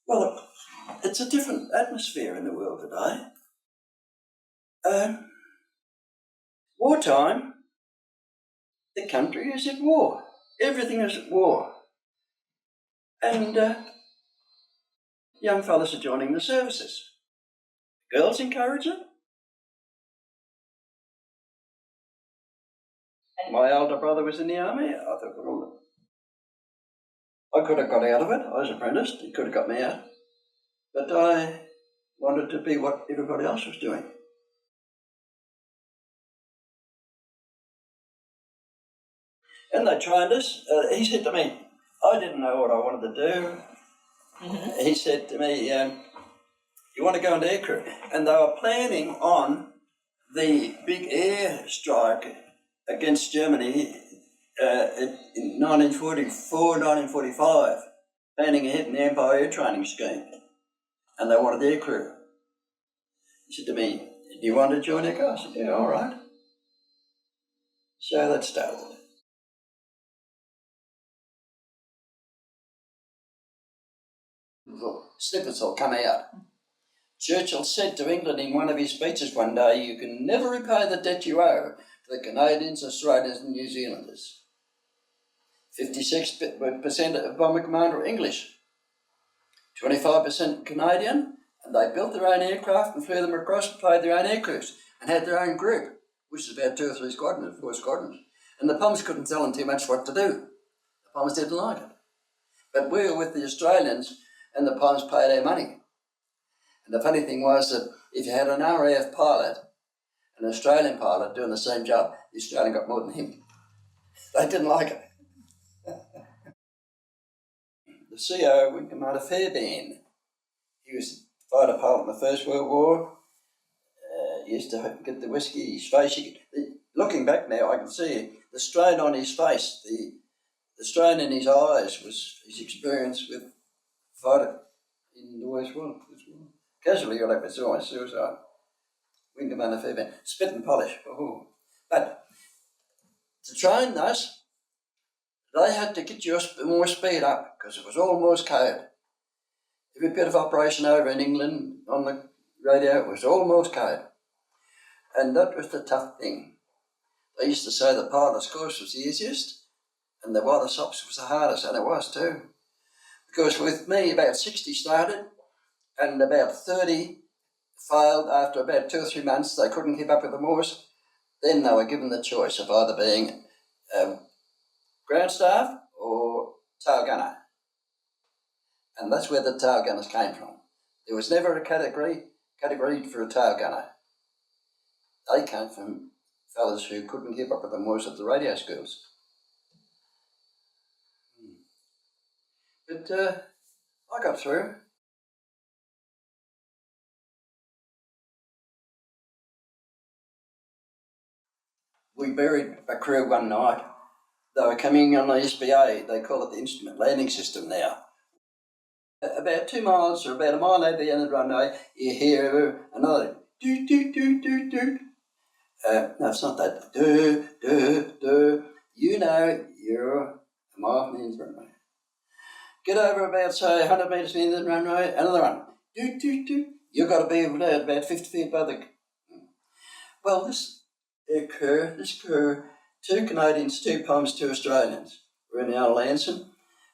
Well, it's a different atmosphere in the world today. Wartime, the country is at war. Everything is at war. And young fellas are joining the services. Girls encourage it. My elder brother was in the army. I thought, well, I could have got out of it. I was apprenticed. He could have got me out. But I wanted to be what everybody else was doing. And they trained us. He said to me, I didn't know what I wanted to do. Mm-hmm. He said to me, you want to go into aircrew? And they were planning on the big air strike against Germany in 1944, 1945, planning ahead in the Empire Air Training Scheme. And they wanted aircrew. He said to me, do you want to join aircrew? I said, yeah, all right. So that started it. Snippets will come out. Churchill said to England in one of his speeches one day, you can never repay the debt you owe to the Canadians, Australians and New Zealanders. 56% of Bomber Command are English, 25% Canadian, and they built their own aircraft and flew them across and played their own aircrews and had their own group, which is about 2 or 3 squadrons, 4 squadrons. And the Poms couldn't tell them too much what to do. The Poms didn't like it. But we were with the Australians and the Poms paid our money. And the funny thing was that if you had an RAF pilot, an Australian pilot doing the same job, the Australian got more than him. They didn't like it. The CO, Wing Commander Fairbairn, he was fighter pilot in the First World War. He used to get the whiskey, his face. Looking back now, I can see the strain on his face, the strain in his eyes was his experience with fighter in the Worst War. Casually got up with suicide. Wing Commander Fairbairn, spit and polish. Oh. But to train us, they had to get you more speed up because it was all Morse code. Every bit of operation over in England on the radio, it was all Morse code. And that was the tough thing. They used to say the pilot's course was the easiest and the water sops was the hardest, and it was too. Because with me, about 60 started and about 30 failed after about 2 or 3 months. They couldn't keep up with the Morse. Then they were given the choice of either being ground staff or tail gunner. And that's where the tail gunners came from. There was never a category for a tail gunner. They came from fellas who couldn't keep up with the Morse at the radio schools. But I got through. We buried a crew one night. They were coming on the SBA, they call it the Instrument Landing System now. About 2 miles or about a mile over the end of the runway, you hear another doot, doot, doot, doot, doot. No, it's not that. Do, do, do. You know you're a mile from the end of the runway. Get over about, say, 100 metres from the end of the runway, another one. Doot, doot, doot. You've got to be about 50 feet above the... Well, this crew, 2 Canadians, 2 Poms, 2 Australians were in our Lanson,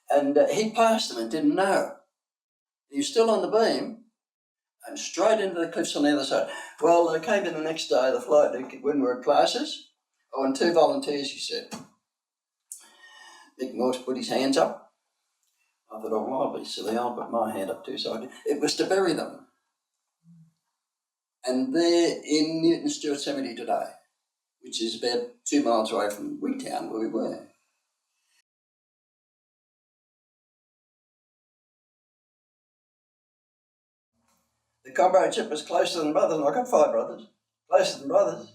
and he passed them and didn't know. He was still on the beam and straight into the cliffs on the other side. Well, they came in the next day, the flight deck, when we were at classes. Oh, and 2 volunteers, he said. Mick Morse put his hands up. I thought, oh, well, I'll be silly, I'll put my hand up too. So it was to bury them. And they're in Newton Stewart Cemetery today, which is about 2 miles away from Wigtown, where we were. The comradeship was closer than brothers, and I got 5 brothers, closer than brothers.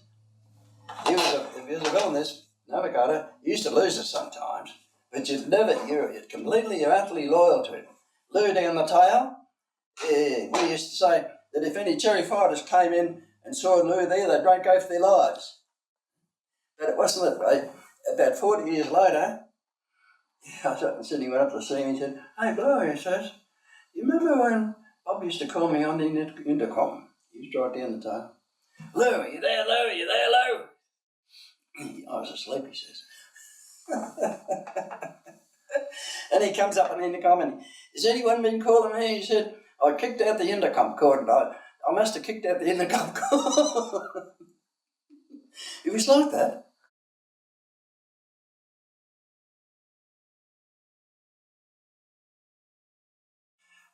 If he was a villainous navigator, he used to lose us sometimes, but you're completely, you're utterly loyal to him. Lou down the tail, we used to say that if any cherry fighters came in and saw Lou there, they'd don't go for their lives. But it wasn't that way. About 40 years later, I was up in Sydney, went up to see him, he said, hey, Blue, he says, you remember when Bob used to call me on the intercom? He used to write down the time. Lou, are you there, Lou? Are you there, Lou? I was asleep, he says. And he comes up on the intercom and, has anyone been calling me? He said, I kicked out the intercom cord and I must have kicked out the intercom cord. It was like that.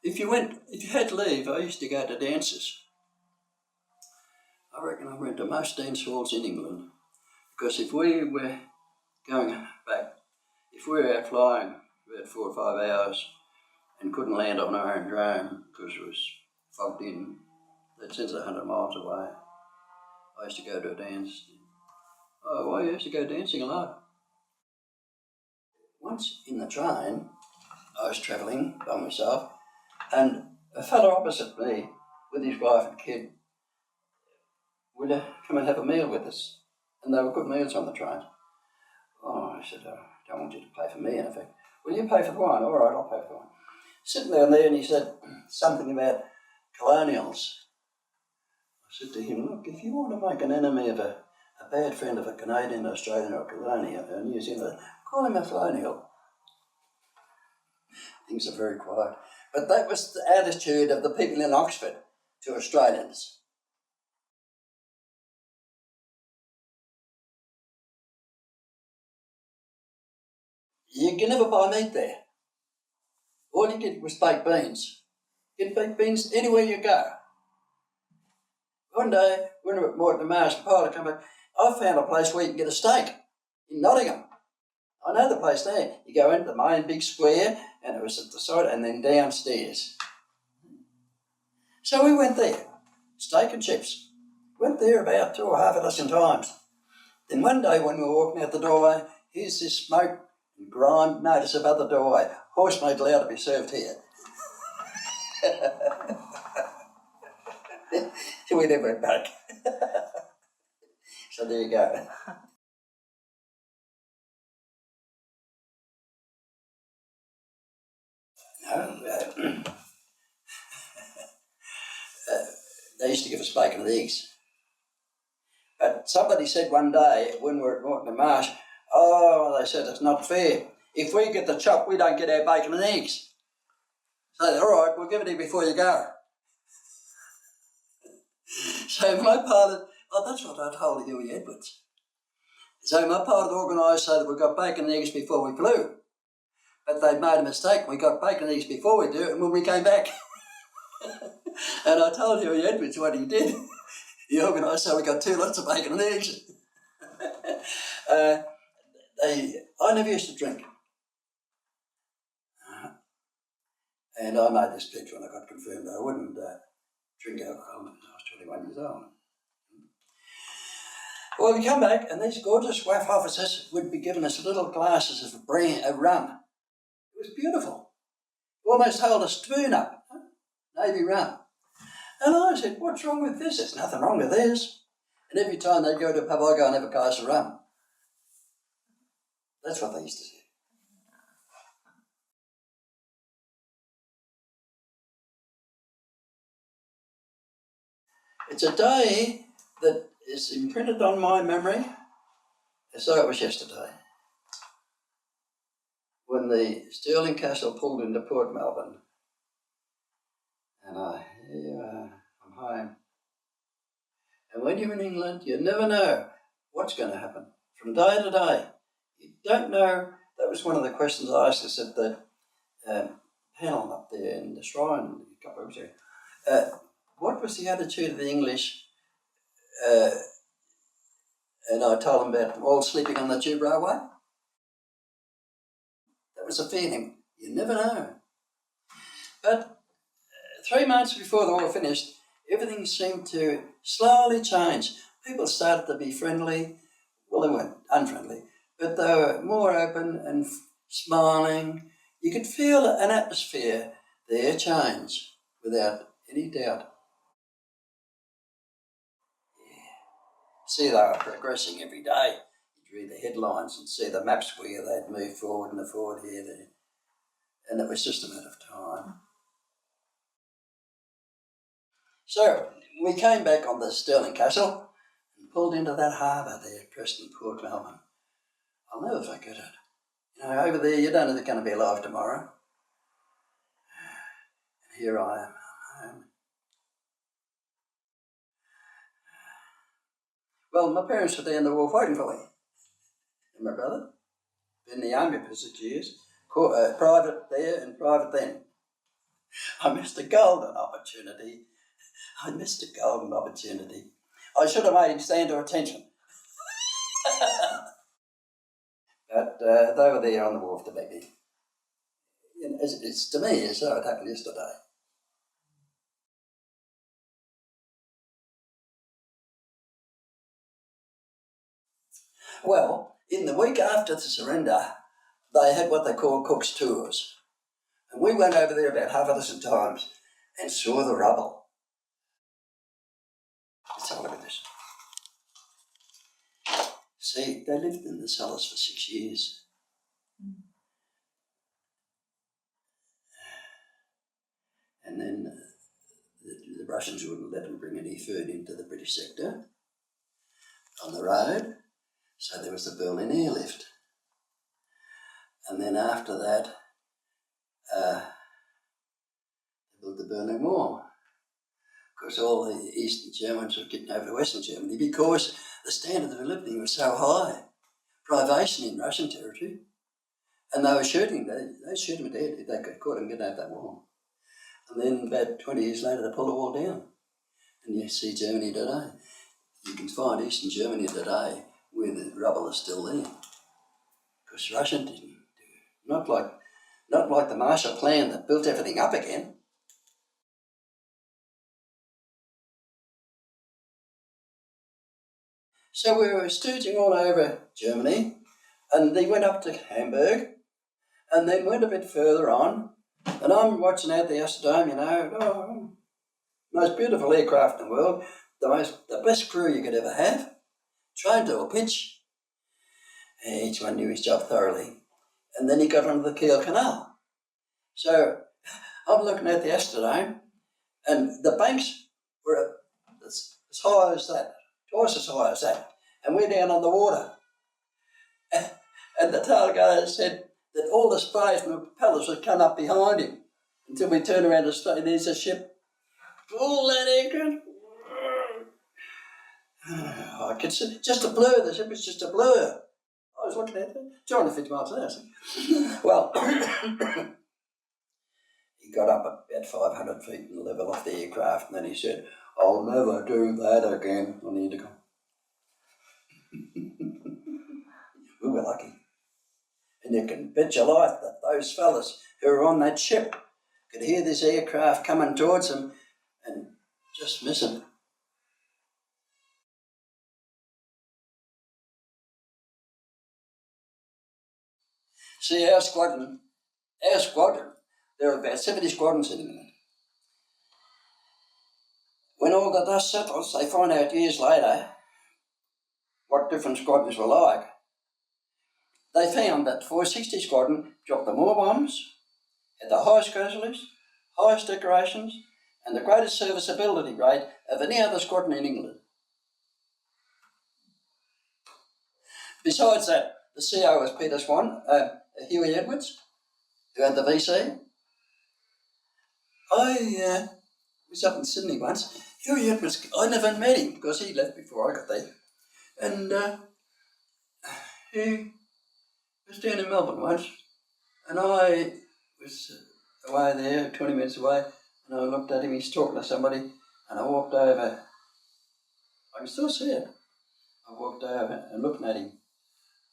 If you had leave, I used to go to dances. I reckon I went to most dance halls in England, because if we were going back, if we were out flying about 4 or 5 hours and couldn't land on our own drone because it was fogged in, they'd send us 100 miles away, I used to go to a dance. Oh, I used to go dancing a lot. Once in the train, I was travelling by myself, and a fellow opposite me, with his wife and kid, would come and have a meal with us. And they were good meals on the train. Oh, I said, I don't want you to pay for me, in effect. Will you pay for the wine? All right, I'll pay for the wine. Sitting down there, and he said something about colonials. I said to him, look, if you want to make an enemy of a bad friend of a Canadian, Australian, or colonial, or New Zealand, call him a colonial. Things are very quiet. But that was the attitude of the people in Oxford to Australians. You can never buy meat there. All you get was baked beans. You get baked beans anywhere you go. One day, when we were at Moreton Marsh Pilot come back, I found a place where you can get a steak in Nottingham. I know the place there. You go into the main big square, and it was at the side, and then downstairs. So we went there, steak and chips. Went there about 2 or half a dozen times. Then one day when we were walking out the doorway, here's this smoke and grime notice above the doorway. Horse meat allowed to be served here. So we never went back. So there you go. No, they used to give us bacon and eggs. But somebody said one day when we were at Moreton Marsh, oh, they said it's not fair. If we get the chop, we don't get our bacon and eggs. So, all right, we'll give it to you before you go. So my pilot, oh, that's what I told Huey Edwards. So my pilot organised so that we got bacon and eggs before we flew. But they'd made a mistake. We got bacon and eggs before we do it, and when we came back. And I told Huey Edwards what he did. He organised so we got 2 lots of bacon and eggs. I never used to drink. And I made this pledge when I got confirmed that I wouldn't drink alcohol until I was 21 years old. Well, we come back, and these gorgeous WAF officers would be giving us little glasses of rum. It was beautiful. Almost held a spoon up, Navy rum. And I said, what's wrong with this? There's nothing wrong with this. And every time they'd go to a pub, I'd go and have a glass of rum. That's what they used to say. It's a day that is imprinted on my memory as though it was yesterday, when the Stirling Castle pulled into Port Melbourne. And I'm home. And when you're in England, you never know what's going to happen from day to day. You don't know. That was one of the questions I asked us at the panel up there in the Shrine a couple of weeks ago. What was the attitude of the English? And I told them about all sleeping on the tube railway. That was a feeling. You never know. But 3 months before the war finished, everything seemed to slowly change. People started to be friendly. Well, they weren't unfriendly, but they were more open and smiling. You could feel an atmosphere there change without any doubt. See, they were progressing every day. You'd read the headlines and see the maps where they'd moved forward and the forward here, there. And it was just a matter of time. So we came back on the Stirling Castle and pulled into that harbour there at Preston, Port Melbourne. I'll never forget it. You know, over there you don't know if they're going to be alive tomorrow. And here I am home. Well, my parents were there in the wharf waiting for me. And my brother, been in the army for 6 years, private there and private then. I missed a golden opportunity. I should have made him stand to attention. But they were there on the wharf to meet me. You know, it's to me as though it happened yesterday. Well, in the week after the surrender, they had what they call Cook's Tours. And we went over there about half a dozen times and saw the rubble. Let's have a look at this. See, they lived in the cellars for 6 years. And then the Russians wouldn't let them bring any food into the British sector on the road. So there was the Berlin airlift. And then after that, they built the Berlin Wall. Because all the Eastern Germans were getting over to Western Germany because the standard of living was so high. Privation in Russian territory. And they were shooting, they'd shoot them dead if they could caught them getting over that wall. And then about 20 years later, they pulled the wall down. And you see Germany today. You can find Eastern Germany today where the rubble is still there. Because Russia didn't do it. Not like the Marshall Plan that built everything up again. So we were stooging all over Germany, and they went up to Hamburg, and then went a bit further on, and I'm watching out the Astrodome, you know, most beautiful aircraft in the world, the best crew you could ever have, trained to a pitch. Each one knew his job thoroughly. And then he got onto the Kiel Canal. So I'm looking at the Astrodome, and the banks were as high as that, twice as high as that, and we're down on the water. And the tail guy said that all the spray from the propellers would come up behind him until we turned around and say, there's a ship. Pull that anchor. I could see just a blur, the ship was just a blur. I was looking at it, 250 miles an hour. Well, he got up at about 500 feet and level off the aircraft, and then he said, I'll never do that again on the intercom. We were lucky. And you can bet your life that those fellas who were on that ship could hear this aircraft coming towards them and just miss him. See, our squadron, there were about 70 squadrons in it. When all the dust settles, they find out years later what different squadrons were like. They found that 460 Squadron dropped the more bombs, had the highest casualties, highest decorations, and the greatest serviceability rate of any other squadron in England. Besides that, the CO was Peter Swan, Huey Edwards, who had the VC. I was up in Sydney once. Huey Edwards, I never met him because he left before I got there. And he was down in Melbourne once, and I was away there, 20 minutes away, and I looked at him, he's talking to somebody, and I walked over. I can still see it. I walked over and looking at him,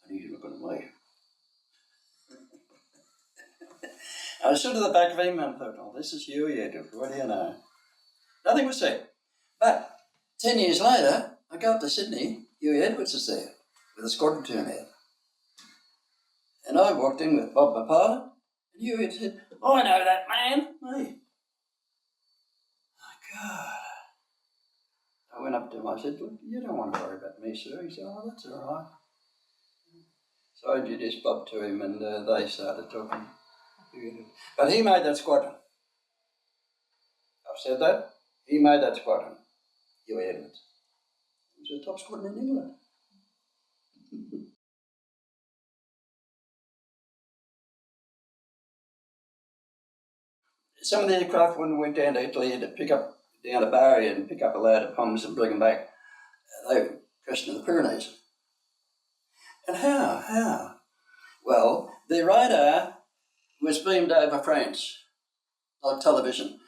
and he's looking at me. I stood at the back of him and thought, oh, this is Huey Edwards, what do you know? Nothing was said. But 10 years later, I go up to Sydney, Huey Edwards is there, with a squadron turnout. And I walked in with Bob Mapala, and Huey said, I know that man, me. Oh, God. I went up to him, I said, look, you don't want to worry about me, sir. He said, oh, that's all right. So I introduced Bob to him, and they started talking. But he made that squadron. I've said that. He made that squadron, Huey Edwards. He was the top squadron in England. Some of the aircraft, when we went down to Italy to pick up, down to Bari and pick up a load of bombs and bring them back, they were crashed in the Pyrenees. And how? Well, the radar was beamed over France, like television.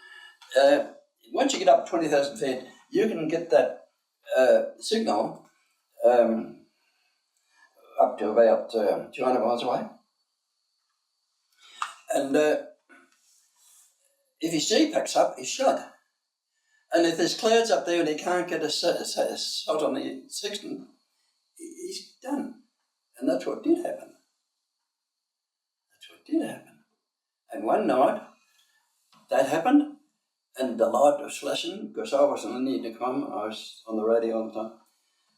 Once you get up 20,000 feet, you can get that signal up to about 200 miles away. And if his G picks up, he's shot. And if there's clouds up there and he can't get a shot on the sextant, he's done. And that's what did happen. And one night, that happened, and the light was flashing, because I wasn't in the intercom, I was on the radio all the time.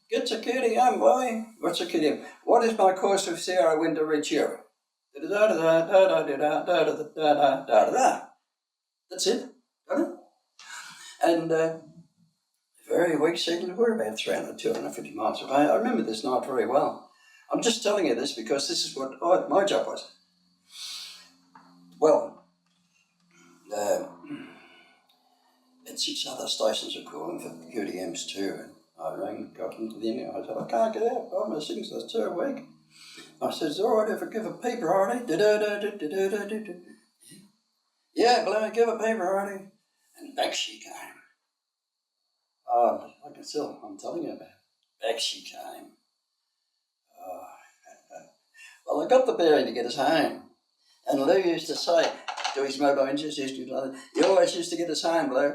Get security home, boy. What security? What is my course of Sierra wind to reach you? That's it. And very weak signal. We're about 300, 250 miles away. I remember this night very well. I'm just telling you this because this is what my job was. Well, and 6 other stations are calling for QDMs too. And I rang, got into the email. I said, I can't get out. Oh, my signal's too weak. I said, it's all right if I give a paper already. Yeah, bloody give a paper already. And back she came. Oh, I can still, I'm telling you about it. Back she came. Oh. Well, I got the bearing to get us home. And Lou used to say to his mobile engineers, you always used to get us home, Lou.